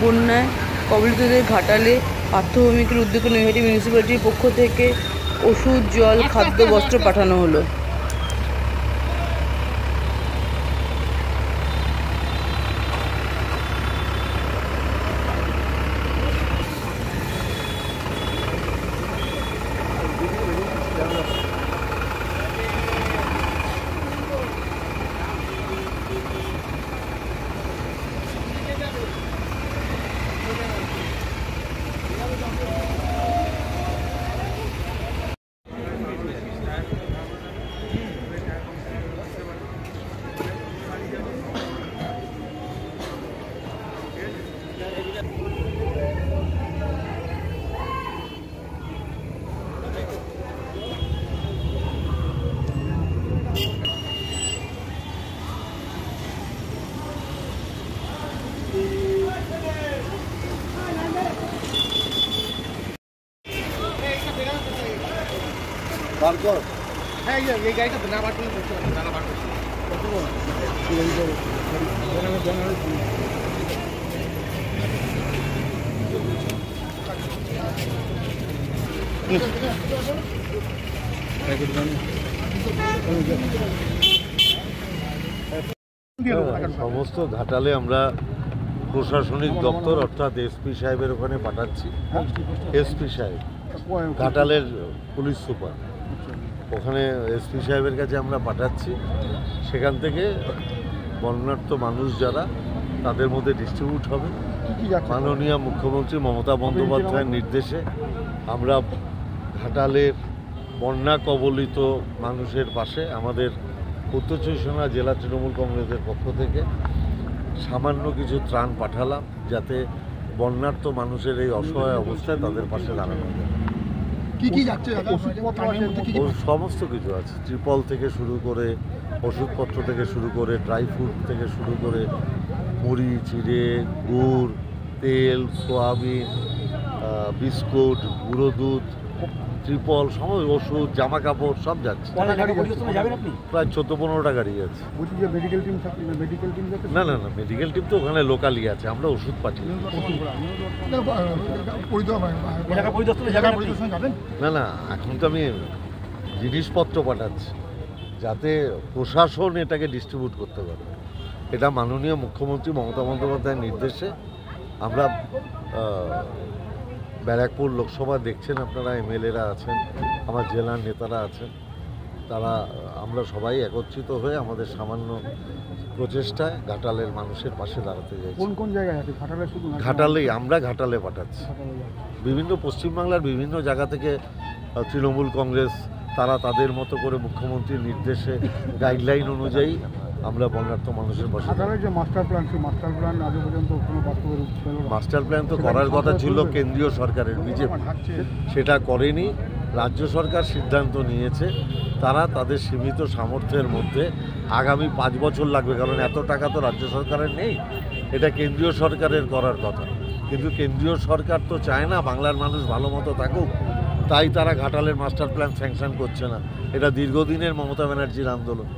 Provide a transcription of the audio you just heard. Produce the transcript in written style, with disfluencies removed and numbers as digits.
বন্যায় কবলিতদের ঘাটালে পার্থভূমিকের উদ্যোগে নৈহাটি মিউনিসিপ্যালিটির পক্ষ থেকে ওষুধ, জল, খাদ্য, বস্ত্র পাঠানো হলো। হ্যাঁ, এই গাড়িটা না বার করলে করতে পারবে, না বার করতে সমস্ত ঘাটালে আমরা প্রশাসনিক দপ্তর অর্থাৎ এসপি সাহেবের ওখানে পাঠাচ্ছি। এসপি সাহেব ঘাটালের পুলিশ সুপার, ওখানে এসপি সাহেবের কাছে আমরা পাঠাচ্ছি। সেখান থেকে বন্যার্ত মানুষ যারা, তাদের মধ্যে ডিস্ট্রিবিউট হবে। মাননীয় মুখ্যমন্ত্রী মমতা বন্দ্যোপাধ্যায়ের নির্দেশে আমরা ঘাটালের বন্যা কবলিত মানুষের পাশে আমাদের উত্তর চব্বিশ পরগনা জেলা তৃণমূল কংগ্রেসের পক্ষ থেকে সামান্য কিছু ত্রাণ পাঠালাম, যাতে বন্যার্ত মানুষের এই অসহায় অবস্থায় তাদের পাশে দাঁড়ানো যায়। সমস্ত কিছু আছে, ত্রিপল থেকে শুরু করে, ওষুধপত্র থেকে শুরু করে, ড্রাই ফ্রুট থেকে শুরু করে, মুড়ি, চিড়ে, গুড়, তেল, সোয়াবিন, বিস্কুট, গুঁড়ো দুধ, ত্রিপল, সমস্ত ওষুধ, জামা কাপড় সব যাচ্ছে। প্রায় 14-15টা গাড়ি আছে। না না না, মেডিকেল টিম তো ওখানে লোকালি আছে, আমরা ওষুধ পাঠিয়ে। না না, এখন তো আমি জিনিসপত্র পাঠাচ্ছি যাতে প্রশাসন এটাকে ডিস্ট্রিবিউট করতে পারে। এটা মাননীয় মুখ্যমন্ত্রী মমতা বন্দ্যোপাধ্যায়ের নির্দেশে আমরা ব্যারাকপুর লোকসভা দেখছেন আপনারা, এমএলএরা আছেন, আমার জেলার নেতারা আছেন, তারা আমরা সবাই একত্রিত হয়ে আমাদের সামান্য প্রচেষ্টায় ঘাটালের মানুষের পাশে দাঁড়াতে যাচ্ছি। কোন কোন জায়গায় আছে ঘাটালেই, আমরা ঘাটালে পাঠাচ্ছি। বিভিন্ন পশ্চিমবাংলার বিভিন্ন জায়গা থেকে তৃণমূল কংগ্রেস তারা তাদের মতো করে মুখ্যমন্ত্রীর নির্দেশে গাইডলাইন অনুযায়ী আমরা বন্যার্ত মানুষের পাশে। মাস্টার প্ল্যান তো করার কথা ছিল কেন্দ্রীয় সরকারের, বিজেপি সেটা করেনি। রাজ্য সরকার সিদ্ধান্ত নিয়েছে তারা তাদের সীমিত সামর্থ্যের মধ্যে আগামী 5 বছর লাগবে, কারণ এত টাকা তো রাজ্য সরকারের নেই, এটা কেন্দ্রীয় সরকারের করার কথা। কিন্তু কেন্দ্রীয় সরকার তো চায় না বাংলার মানুষ ভালো মতো থাকুক, তাই তারা ঘাটালের মাস্টার প্ল্যান স্যাংশন করছে না। এটা দীর্ঘদিনের মমতা ব্যানার্জির আন্দোলন।